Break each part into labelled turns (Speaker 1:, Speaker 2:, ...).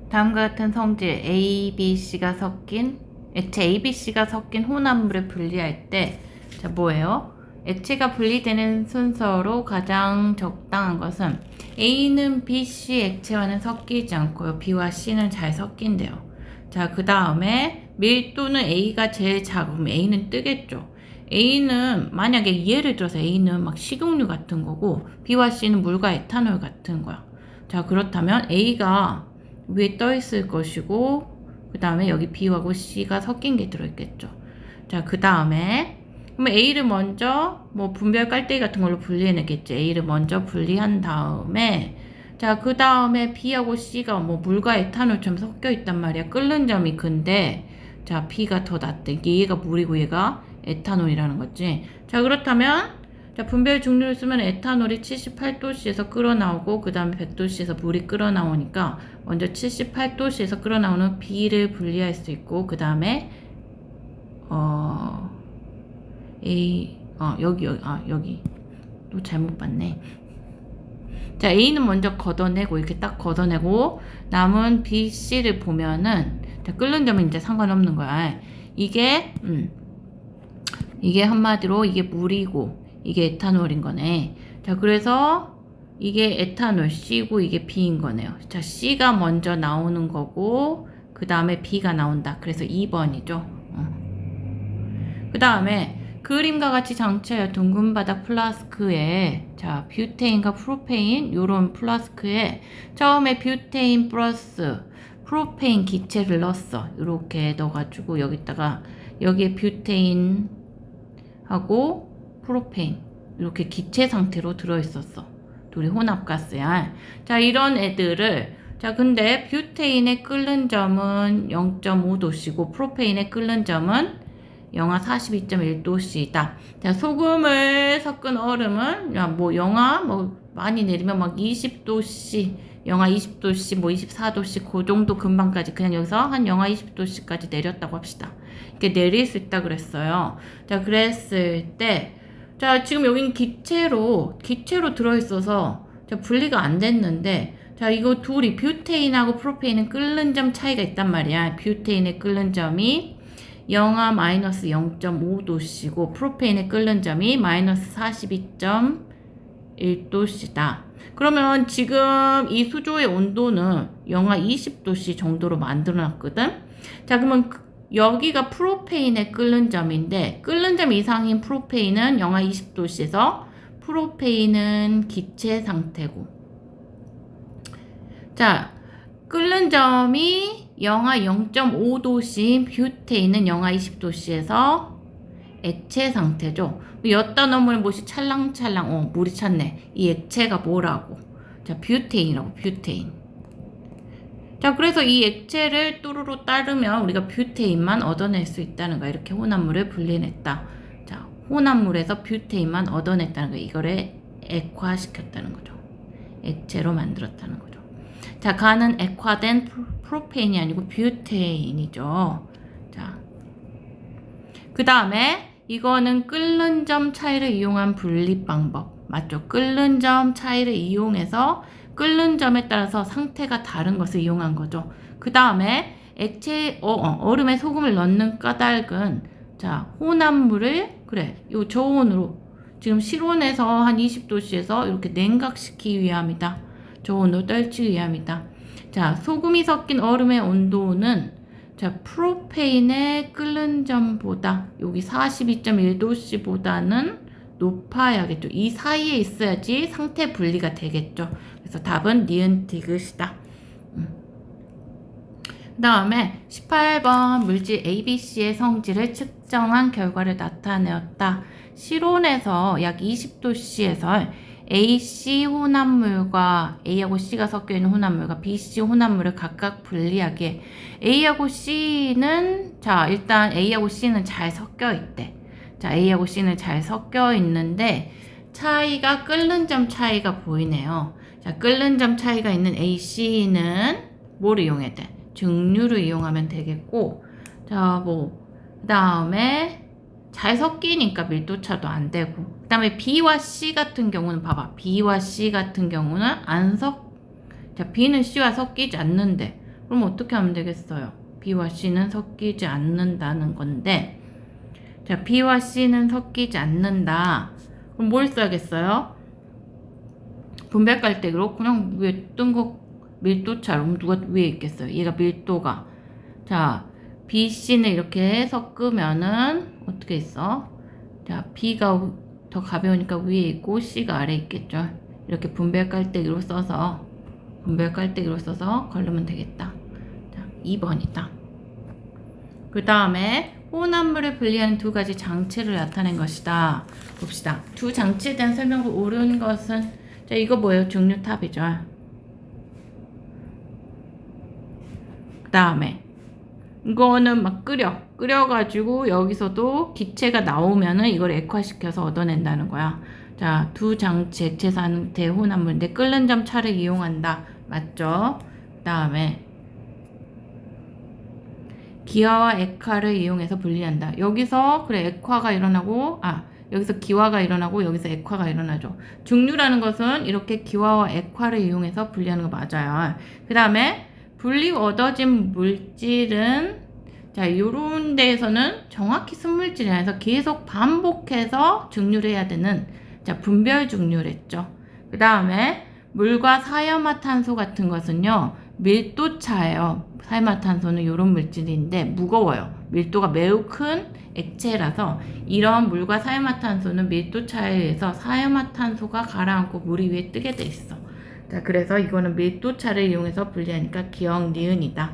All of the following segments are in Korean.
Speaker 1: 다음과 같은 성질 A, B, C가 섞인 액체 A, B, C가 섞인 혼합물을 분리할 때 뭐예요? 액체가 분리되는 순서로 가장 적당한 것은 A는 B, C 액체와는 섞이지 않고요. B와 C는 잘 섞인대요. 그 다음에 밀도는 A가 제일 작으면 A는 뜨겠죠. A는 만약에 예를 들어서 A는 막 식용유 같은 거고 B와 C는 물과 에탄올 같은 거야. 그렇다면 A가 위에 떠 있을 것이고 그 다음에 여기 B하고 C가 섞인 게 들어있겠죠. 그 다음에 그러면 A를 먼저 분별 깔때기 같은 걸로 분리해내겠지. A를 먼저 분리한 다음에 그 다음에 B하고 C가 물과 에탄올처럼 섞여 있단 말이야. 끓는 점이 근데 B가 더 낫대. 얘가 물이고 얘가 에탄올이라는 거지. 그렇다면 분별 중류를 쓰면 에탄올이 78도씨에서 끓어나오고 그 다음에 100도씨에서 물이 끓어나오니까 먼저 78도씨에서 끓어나오는 B를 분리할 수 있고 그 다음에 여기 또 잘못 봤네. A는 먼저 걷어내고 이렇게 딱 걷어내고 남은 B, C를 보면은 끓는 점은 이제 상관없는 거야. 이게 한마디로 이게 물이고 이게 에탄올인 거네. 그래서 이게 에탄올 C고 이게 B인 거네요. C가 먼저 나오는 거고 그 다음에 B가 나온다. 그래서 2번이죠. 그 다음에 그림과 같이 장치하여 둥근 바닥 플라스크에 뷰테인과 프로페인 요런 플라스크에 처음에 뷰테인 플러스 프로페인 기체를 넣었어. 이렇게 넣어가지고 여기에 뷰테인 하고 프로페인 이렇게 기체 상태로 들어있었어. 둘이 혼합가스야. 이런 애들을 근데 뷰테인의 끓는 점은 0.5도씨고 프로페인의 끓는 점은 영하 42.1도씨다. 소금을 섞은 얼음은 영하 많이 내리면 막 20도씨, 영하 20도씨, 24도씨 그 정도 근방까지 그냥 여기서 한 영하 20도씨까지 내렸다고 합시다. 이렇게 내릴 수 있다 그랬어요. 그랬을 때 지금 여기는 기체로 들어있어서 분리가 안 됐는데 이거 둘이 뷰테인하고 프로페인은 끓는 점 차이가 있단 말이야. 뷰테인의 끓는 점이 영하 마이너스 0.5도씨고 프로페인의 끓는 점이 마이너스 42.1도씨다. 그러면 지금 이 수조의 온도는 영하 20도씨 정도로 만들어놨거든. 그러면 여기가 프로페인의 끓는 점인데 끓는 점 이상인 프로페인은 영하 20도씨에서 프로페인은 기체 상태고 끓는 점이 영하 0.5도씨인 뷰테인은 영하 20도씨에서 액체 상태죠. 엿다 넣으면 못이 찰랑찰랑 물이 찼네. 이 액체가 뭐라고? 뷰테인이라고 뷰테인. 그래서 이 액체를 뚜루루 따르면 우리가 뷰테인만 얻어낼 수 있다는 거야. 이렇게 혼합물을 분리해냈다. 혼합물에서 뷰테인만 얻어냈다는 거야. 이거를 액화시켰다는 거죠. 액체로 만들었다는 거죠. 가는 액화된 프로페인이 아니고 뷰테인이죠. 그 다음에 이거는 끓는 점 차이를 이용한 분리 방법. 맞죠? 끓는 점 차이를 이용해서 끓는 점에 따라서 상태가 다른 것을 이용한 거죠. 그 다음에 얼음에 소금을 넣는 까닭은 혼합물을 요 저온으로 지금 실온에서 한 20도씨에서 이렇게 냉각시키기 위함이다. 저온으로 떨치기 위함이다. 소금이 섞인 얼음의 온도는 프로페인의 끓는 점보다 여기 42.1도씨보다는 높아야겠죠. 이 사이에 있어야지 상태 분리가 되겠죠. 그래서 답은 니은 디귿이다. 그 다음에 18번 물질 ABC의 성질을 측정한 결과를 나타내었다. 실온에서 약 20도씨에서 AC 혼합물과 A하고 C가 섞여 있는 혼합물과 BC 혼합물을 각각 분리하게 A하고 C는 일단 A하고 C는 잘 섞여 있대. A하고 C는 잘 섞여 있는데 차이가 끓는 점 차이가 보이네요. 끓는 점 차이가 있는 AC는 뭐를 이용해야 돼? 증류를 이용하면 되겠고 그 다음에 잘 섞이니까 밀도차도 안 되고 그 다음에 B와 C 같은 경우는 봐봐. B와 C 같은 경우는 B는 C와 섞이지 않는데 그럼 어떻게 하면 되겠어요? B와 C는 섞이지 않는다는 건데, 자, B와 C는 섞이지 않는다. 그럼 뭘 써야겠어요? 분별 깔때기로 그냥 위에 뜬 거 밀도차로. 그럼 누가 위에 있겠어요? 얘가 밀도가. 자, B, C는 이렇게 섞으면은 어떻게 있어? 자, B가 더 가벼우니까 위에 있고 C가 아래에 있겠죠. 이렇게 분별 깔때기로 써서 걸르면 되겠다. 자, 2번이다. 그 다음에 혼합물을 분리하는 두 가지 장치를 나타낸 것이다. 봅시다. 두 장치에 대한 설명으로 옳은 것은, 자, 이거 뭐예요? 중류탑이죠. 그 다음에 이거는 막 끓여가지고 여기서도 기체가 나오면은 이걸 액화시켜서 얻어낸다는 거야. 자, 두 장치 액체 상태 혼합물인데 끓는 점 차를 이용한다. 맞죠? 그 다음에 기화와 액화를 이용해서 분리한다. 여기서 그래 액화가 일어나고 여기서 기화가 일어나고 여기서 액화가 일어나죠. 중류라는 것은 이렇게 기화와 액화를 이용해서 분리하는 거 맞아요. 그 다음에 분리 얻어진 물질은 자, 요런 데에서는 정확히 순물질이 아니라서 계속 반복해서 증류를 해야 되는 자, 분별 증류를 했죠. 그 다음에 물과 사이화탄소 같은 것은요, 밀도차예요. 사이화탄소는 이런 물질인데 무거워요. 밀도가 매우 큰 액체라서 이런 물과 사이화탄소는 밀도차에 의해서 사이화탄소가 가라앉고 물이 위에 뜨게 돼 있어. 자, 그래서 이거는 밀도차를 이용해서 분리하니까 기억 니은이다.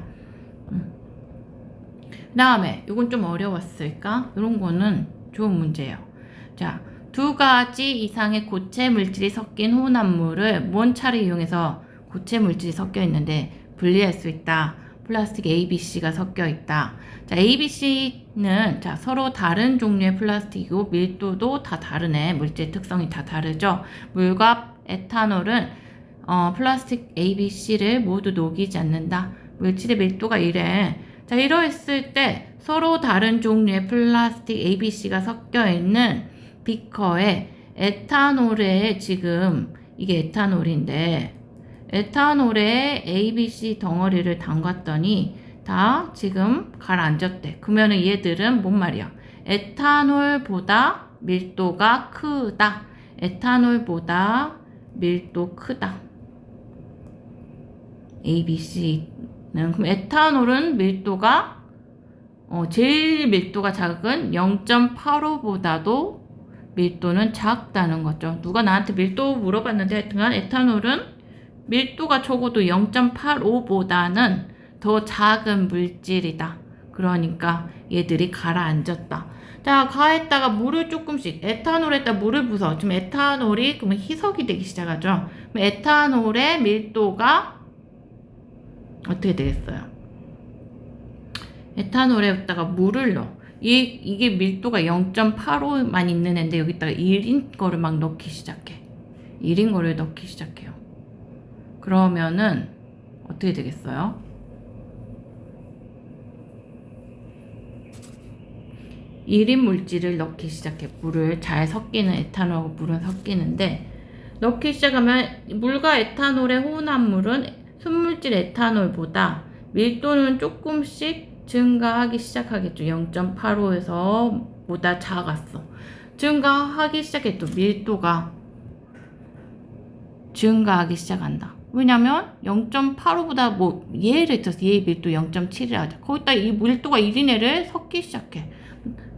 Speaker 1: 그 다음에 이건 좀 어려웠을까? 이런 거는 좋은 문제예요. 자, 두 가지 이상의 고체 물질이 섞인 혼합물을 뭔 차를 이용해서 고체 물질이 섞여 있는데 분리할 수 있다. 플라스틱 A, B, C가 섞여 있다. 자, A, B, C는 자, 서로 다른 종류의 플라스틱이고 밀도도 다 다르네. 물질 특성이 다 다르죠. 물과 에탄올은 플라스틱 A, B, C를 모두 녹이지 않는다. 물질의 밀도가 이래. 자, 이러했을 때 서로 다른 종류의 플라스틱 A, B, C가 섞여 있는 비커에 에탄올에 지금 이게 에탄올인데 에탄올에 A, B, C 덩어리를 담갔더니 다 지금 가라앉았대. 그러면은 얘들은 뭔 말이야? 에탄올보다 밀도가 크다. 에탄올보다 밀도 크다. A, B, C는 그럼 에탄올은 밀도가 제일 밀도가 작은 0.85보다도 밀도는 작다는 거죠. 누가 나한테 밀도 물어봤는데 하여튼간 에탄올은 밀도가 적어도 0.85보다는 더 작은 물질이다. 그러니까 얘들이 가라앉았다. 자, 가에다가 물을 조금씩 에탄올에다 물을 부숴. 지금 에탄올이 그러면 희석이 되기 시작하죠. 그럼 에탄올의 밀도가 어떻게 되겠어요? 에탄올에다가 물을 넣어. 이게 밀도가 0.85만 있는 애인데 여기다가 1인 거를 막 넣기 시작해. 1인 거를 넣기 시작해요. 그러면은 어떻게 되겠어요? (1인) 물질을 넣기 시작해. 물을 잘 섞이는 에탄올하고 물은 섞이는데 넣기 시작하면 물과 에탄올의 혼합물은 순물질 에탄올보다 밀도는 조금씩 증가하기 시작하겠죠. 0.85에서 보다 작았어. 증가하기 시작했죠. 밀도가 증가하기 시작한다. 왜냐면 0.85보다 뭐 예를 들어서 얘 밀도 0.7이라 하자. 거기다 이 밀도가 1인 애를 섞기 시작해.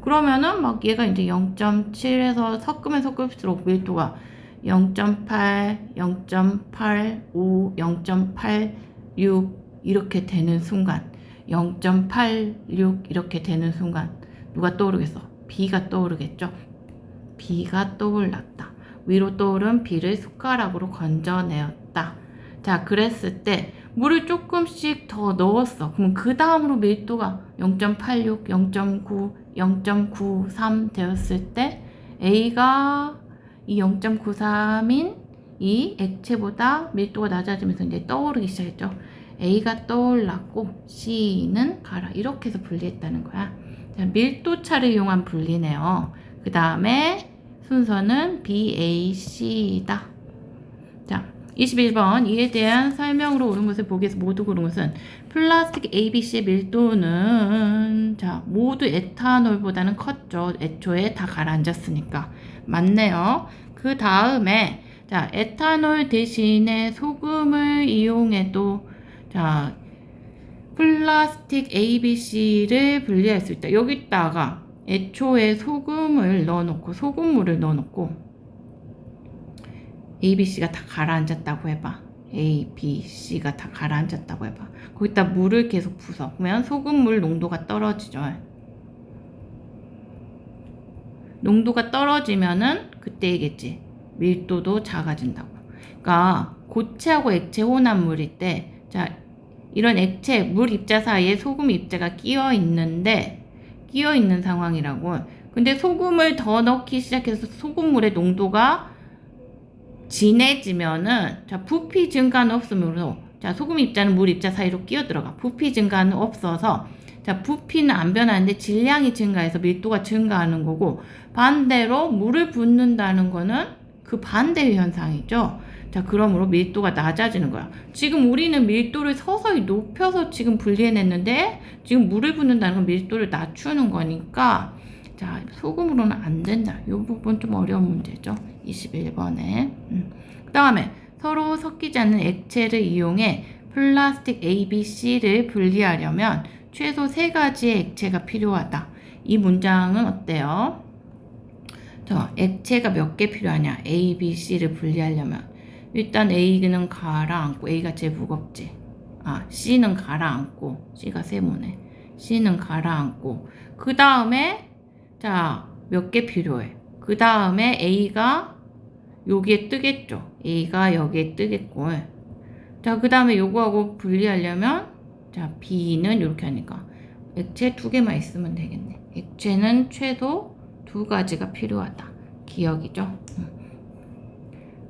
Speaker 1: 그러면은 막 얘가 이제 0.7에서 섞으면 섞을수록 밀도가 0.8, 0.85, 0.86 이렇게 되는 순간 0.86 이렇게 되는 순간 누가 떠오르겠어? B가 떠오르겠죠? B가 떠올랐다. 위로 떠오른 B를 숟가락으로 건져내었다. 자, 그랬을 때 물을 조금씩 더 넣었어. 그럼 그 다음으로 밀도가 0.86, 0.9, 0.93 되었을 때 A가 이 0.93인 이 액체보다 밀도가 낮아지면서 이제 떠오르기 시작했죠. A가 떠올랐고 C는 가라. 이렇게 해서 분리했다는 거야. 자, 밀도차를 이용한 분리네요. 그 다음에 순서는 BAC다. 자, 21번 이에 대한 설명으로 옳은 것을 보기에서 모두 고른 것은 플라스틱 ABC의 밀도는 자 모두 에탄올보다는 컸죠. 애초에 다 가라앉았으니까 맞네요. 그 다음에 자 에탄올 대신에 소금을 이용해도 자 플라스틱 ABC를 분리할 수 있다. 여기다가 애초에 소금을 넣어놓고 소금물을 넣어놓고 ABC가 다 가라앉았다고 해봐. ABC가 다 가라앉았다고 해봐. 거기다 물을 계속 부숴. 그러면 소금물 농도가 떨어지죠. 농도가 떨어지면은 그때이겠지. 밀도도 작아진다고. 그러니까 고체하고 액체 혼합물일 때, 자 이런 액체 물 입자 사이에 소금 입자가 끼어 있는 상황이라고. 근데 소금을 더 넣기 시작해서 소금물의 농도가 진해지면은 자 부피 증가는 없으므로 자 소금 입자는 물 입자 사이로 끼어 들어가. 부피 증가는 없어서 자 부피는 안 변하는데 질량이 증가해서 밀도가 증가하는 거고, 반대로 물을 붓는다는 거는 그 반대의 현상이죠. 자 그러므로 밀도가 낮아지는 거야. 지금 우리는 밀도를 서서히 높여서 지금 분리해냈는데 지금 물을 붓는다는 건 밀도를 낮추는 거니까 자 소금으로는 안 된다. 이 부분 좀 어려운 문제죠. 21번에 그 다음에 서로 섞이지 않는 액체를 이용해 플라스틱 ABC를 분리하려면 최소 3가지의 액체가 필요하다. 이 문장은 어때요? 자, 액체가 몇 개 필요하냐? ABC를 분리하려면 일단 A는 가라앉고, A가 제일 무겁지. C는 가라앉고, C가 세모네. C는 가라앉고, 그 다음에 자, 몇 개 필요해? 그 다음에 A가 여기에 뜨겠죠. A가 여기에 뜨겠고. 자, 그 다음에 요거하고 분리하려면 자, B는 이렇게 하니까 액체 2개만 있으면 되겠네. 액체는 최소 2가지가 필요하다. 기억이죠?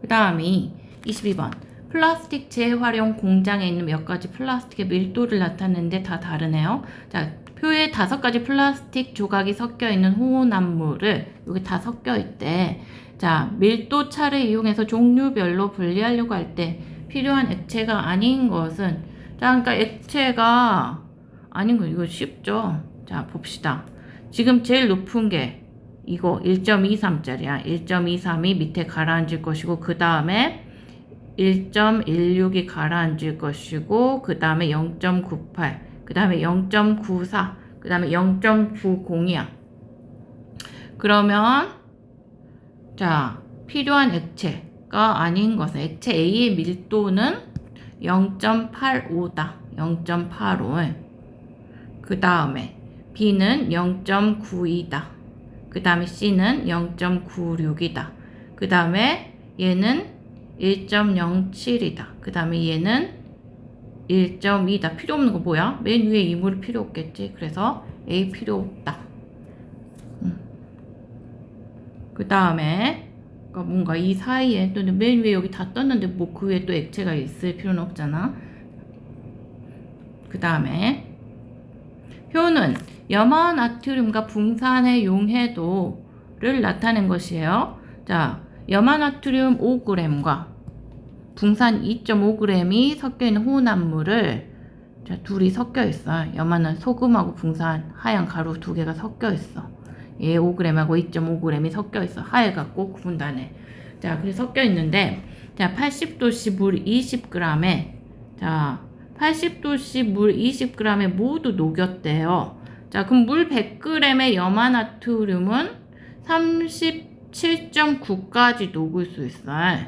Speaker 1: 그 다음이 22번. 플라스틱 재활용 공장에 있는 몇 가지 플라스틱의 밀도를 나타내는데 다 다르네요. 자, 표에 5가지 플라스틱 조각이 섞여 있는 혼합물을 여기 다 섞여 있대. 자, 밀도 차를 이용해서 종류별로 분리하려고 할 때 필요한 액체가 아닌 것은 자, 그러니까 액체가 아닌 거 이거 쉽죠? 자, 봅시다. 지금 제일 높은 게 이거 1.23짜리야. 1.23이 밑에 가라앉을 것이고 그 다음에 1.16이 가라앉을 것이고 그 다음에 0.98, 그 다음에 0.94, 그 다음에 0.90이야. 그러면 자 필요한 액체가 아닌 것은 액체 A의 밀도는 0.85다. 0.85. 그 다음에 B는 0.92다. 그 다음에 C는 0.96이다. 그 다음에 얘는 1.07이다. 그 다음에 얘는 1.2다. 필요 없는 거 뭐야? 맨 위에 이물이 필요 없겠지. 그래서 A 필요 없다. 그 다음에 뭔가 이 사이에 또 맨 위에 여기 다 떴는데 뭐 그 위에 또 액체가 있을 필요는 없잖아. 그 다음에 표는 염화 나트륨과 붕산의 용해도를 나타낸 것이에요. 자, 염화 나트륨 5g과 붕산 2.5g이 섞여있는 혼합물을 자, 둘이 섞여있어. 염화는 소금하고 붕산 하얀 가루 2개가 섞여있어. 얘 5g하고 2.5g이 섞여있어. 하얘갖고 구분단에. 자, 그래서 섞여있는데 자, 80도씨 물 20g에 자, 80도씨 물 20g에 모두 녹였대요. 자, 그럼 물 100g의 염화 나트륨은 37.9까지 녹을 수 있어요.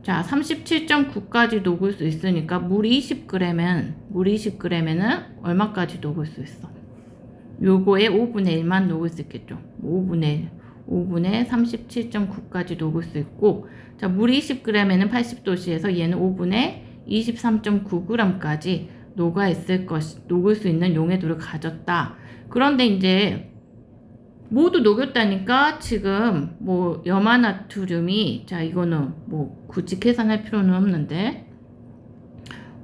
Speaker 1: 자, 37.9까지 녹을 수 있으니까 물 20g에는 얼마까지 녹을 수 있어? 요거의 5분의 1만 녹을 수 있겠죠. 5분의 37.9까지 녹을 수 있고, 자, 물 20g에는 80도씨에서 얘는 5분의 23.9g까지 녹을 수 있는 용해도를 가졌다. 그런데 이제 모두 녹였다니까 지금 뭐 염화 나트륨이 자 이거는 뭐 굳이 계산할 필요는 없는데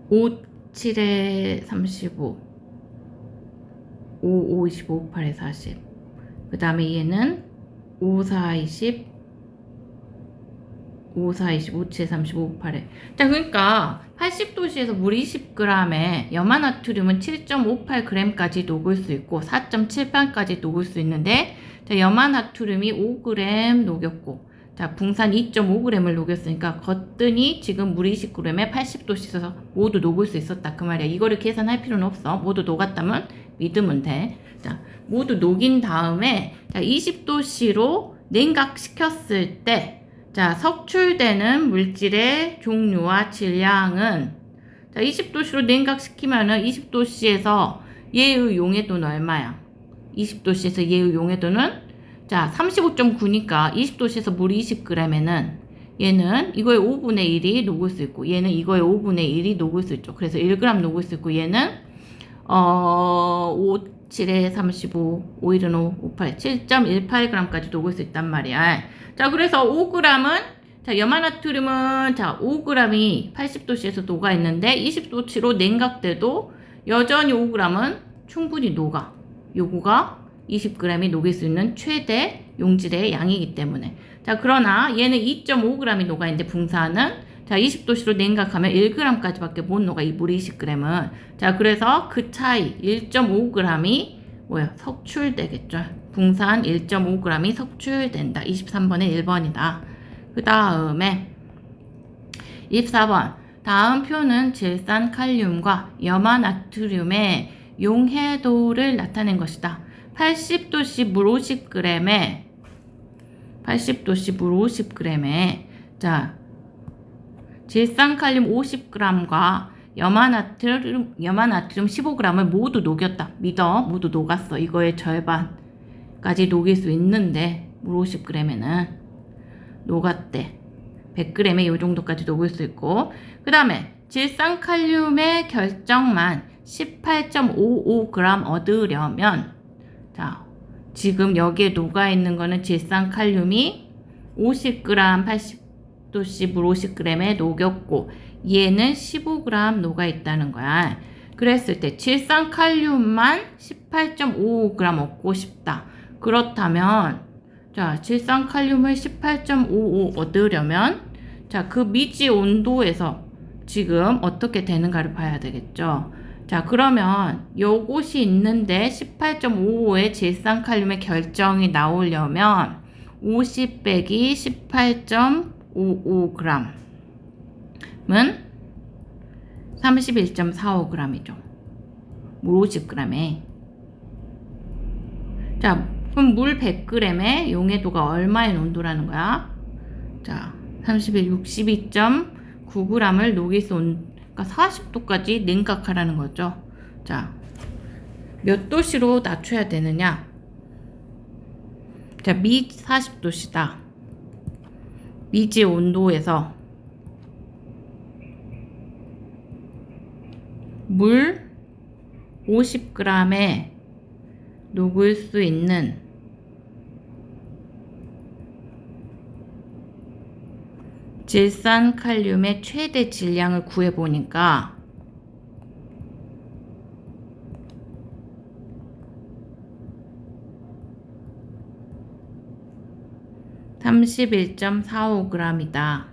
Speaker 1: 5, 7에 35 5, 5, 25, 5, 8에 40 그 다음에 얘는 5, 4, 20 5, 4, 20, 5, 7, 35, 8에. 자, 그러니까 80도씨에서 물 20g에 염화나트륨은 7.58g까지 녹을 수 있고 4.78까지 녹을 수 있는데, 자, 염화나트륨이 5g 녹였고, 자, 붕산 2.5g을 녹였으니까 거뜬히 지금 물 20g에 80도씨에서 모두 녹을 수 있었다 그 말이야. 이거를 계산할 필요는 없어. 모두 녹았다면 믿으면 돼. 자, 모두 녹인 다음에 자, 20도씨로 냉각시켰을 때, 자, 석출되는 물질의 종류와 질량은, 자, 20도씨로 냉각시키면은 20도씨에서 얘의 용해도는 얼마야? 20도씨에서 얘의 용해도는, 자, 35.9니까 20도씨에서 물 20g에는 얘는 이거의 5분의 1이 녹을 수 있고, 얘는 이거의 5분의 1이 녹을 수 있죠. 그래서 1g 녹을 수 있고, 얘는 5, 7에 35, 5, 1은 5, 5, 8, 7.18g까지 녹을 수 있단 말이야. 자, 그래서 5g은, 자, 염화나트륨은, 자, 5g이 80도씨에서 녹아 있는데, 20도씨로 냉각돼도 여전히 5g은 충분히 녹아. 요거가 20g이 녹일 수 있는 최대 용질의 양이기 때문에. 자, 그러나 얘는 2.5g이 녹아 있는데, 붕산은, 자, 20도씨로 냉각하면 1g까지 밖에 못 녹아, 이 물 20g은. 자, 그래서 그 차이, 1.5g이 뭐야? 석출되겠죠. 붕산 1.5g이 석출된다. 23번에 1번이다. 그 다음에 24번. 다음 표는 질산칼륨과 염화나트륨의 용해도를 나타낸 것이다. 80도씨 물 50g에 80도씨 물 50g에 자, 질산칼륨 50g과 염화나트륨 15g을 모두 녹였다. 믿어. 모두 녹았어. 이거의 절반까지 녹일 수 있는데 물 50g에는 녹았대. 100g에 이 정도까지 녹을 수 있고, 그 다음에 질산칼륨의 결정만 18.55g 얻으려면, 자, 지금 여기에 녹아있는 거는 질산칼륨이 50g 80도씨 물 50g에 녹였고, 얘는 15g 녹아있다는 거야. 그랬을 때 질산칼륨만 18.55g 얻고 싶다. 그렇다면, 자, 질산칼륨을 18.55 얻으려면, 자, 그 미지 온도에서 지금 어떻게 되는가를 봐야 되겠죠. 자, 그러면 요것이 있는데 18.55의 질산칼륨의 결정이 나오려면 50 빼기 18.55g은 31.45g이죠. 물 50g에. 자, 그럼 물 100g의 용해도가 얼마의 온도라는 거야? 자, 62.9g을 녹일 수 그러니까 40도까지 냉각하라는 거죠. 자, 몇 도씨로 낮춰야 되느냐? 자, 미 40도씨다. 미지 온도에서 물 50g에 녹을 수 있는 질산칼륨의 최대 질량을 구해보니까 31.45g이다.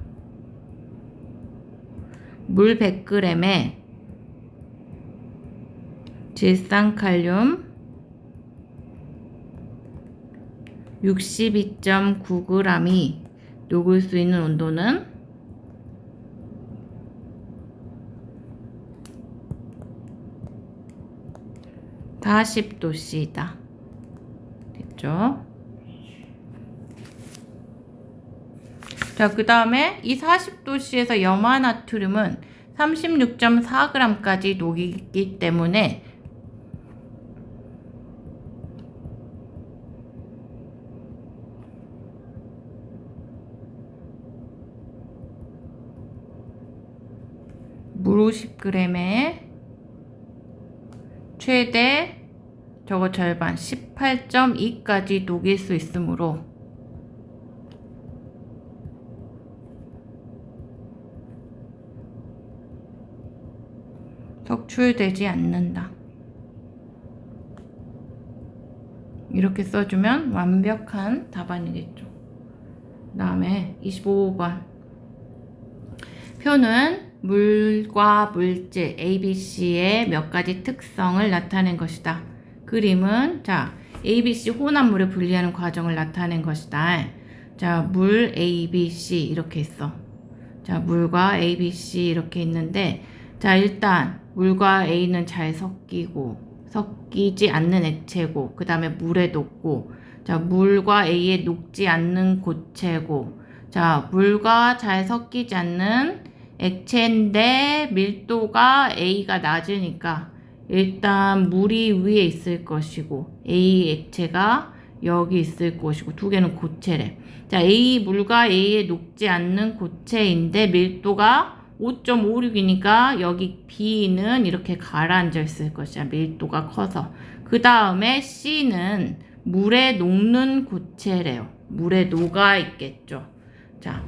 Speaker 1: 물 100g에 질산칼륨 62.9g이 녹을 수 있는 온도는 40도씨이다. 됐죠? 자, 그 다음에 이 40도씨에서 염화나트륨은 36.4g까지 녹이기 때문에 물 50g에 최대 저거 절반 18.2까지 녹일 수 있으므로 석출되지 않는다. 이렇게 써주면 완벽한 답안이겠죠. 그 다음에 25번 표는 물과 물질 ABC의 몇 가지 특성을 나타낸 것이다. 그림은 자 ABC 혼합물을 분리하는 과정을 나타낸 것이다. 자, 물 ABC 이렇게 있어. 자, 물과 ABC 이렇게 있는데 자, 일단 물과 A는 잘 섞이지 않는 액체고 그 다음에 물에 녹고 자, 물과 A에 녹지 않는 고체고 자, 물과 잘 섞이지 않는 액체인데 밀도가 A가 낮으니까 일단 물이 위에 있을 것이고 A 액체가 여기 있을 것이고 두 개는 고체래. 자, 물과 A에 녹지 않는 고체인데 밀도가 5.56이니까 여기 B는 이렇게 가라앉아 있을 것이야. 밀도가 커서. 그 다음에 C는 물에 녹는 고체래요. 물에 녹아 있겠죠. 자,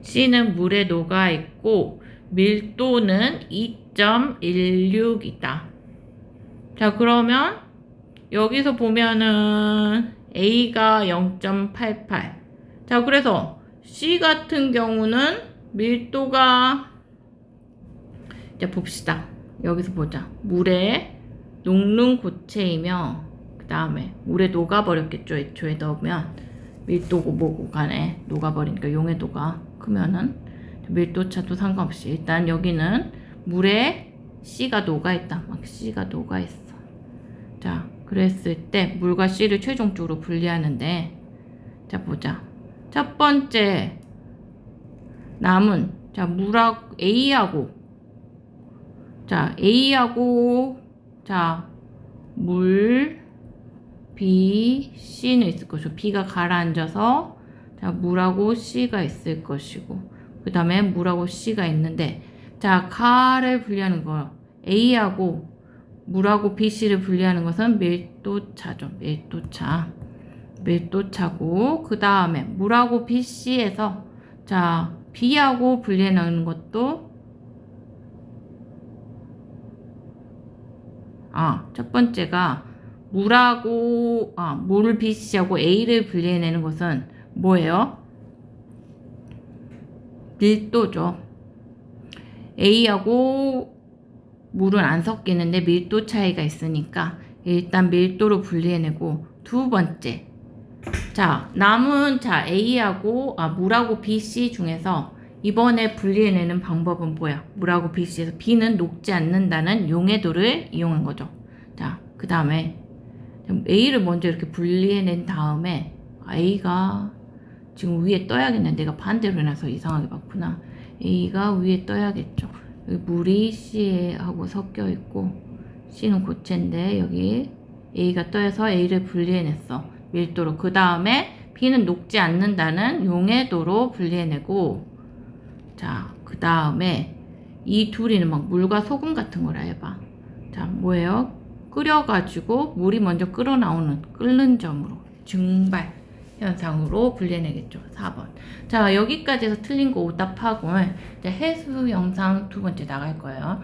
Speaker 1: C는 물에 녹아 있고 밀도는 2.16이다. 자, 그러면 여기서 보면은 A가 0.88. 자, 그래서 C 같은 경우는 밀도가 이제 봅시다. 여기서 보자. 물에 녹는 고체이며 그 다음에 물에 녹아버렸겠죠. 애초에 넣으면 밀도고 뭐고 간에 녹아버리니까 용해도가 크면은 밀도차도 상관없이 일단 여기는 물에 C가 녹아있다. 막 C가 녹아있어. 자, 그랬을 때 물과 C를 최종적으로 분리하는데 자, 보자. 첫 번째 남은 자, 물하고 A하고 자, 물 B, C는 있을 것이고 B가 가라앉아서 자, 물하고 C가 있을 것이고 그 다음에 물하고 C가 있는데 자, 가를 분리하는 거 A하고 물하고 BC를 분리하는 것은 밀도차죠. 밀도차고 그 다음에 물하고 BC에서 자, B하고 분리해놓는 것도 첫 번째가 물 BC하고 A를 분리해내는 것은 뭐예요? 밀도죠. A하고 물은 안 섞이는데 밀도 차이가 있으니까 일단 밀도로 분리해내고 두 번째 자, 남은 자 물하고 BC 중에서 이번에 분리해내는 방법은 뭐야? 물하고 BC에서 B는 녹지 않는다는 용해도를 이용한 거죠. 자, 그 다음에 A를 먼저 이렇게 분리해낸 다음에 A가 지금 위에 떠야겠네. 내가 반대로 해놔서 이상하게 봤구나. A가 위에 떠야겠죠. 여기 물이 C하고 섞여 있고 C는 고체인데 여기 A가 떠서 A를 분리해냈어. 밀도로. 그 다음에 B는 녹지 않는다는 용해도로 분리해내고 자, 그 다음에 이 둘이는 막 물과 소금 같은 거라 해봐. 자, 뭐예요? 끓여가지고 물이 먼저 끓는 점으로 증발 현상으로 분리해내겠죠. 4번. 자, 여기까지 해서 틀린 거 오답하고 이제 해수 영상 두 번째 나갈 거예요.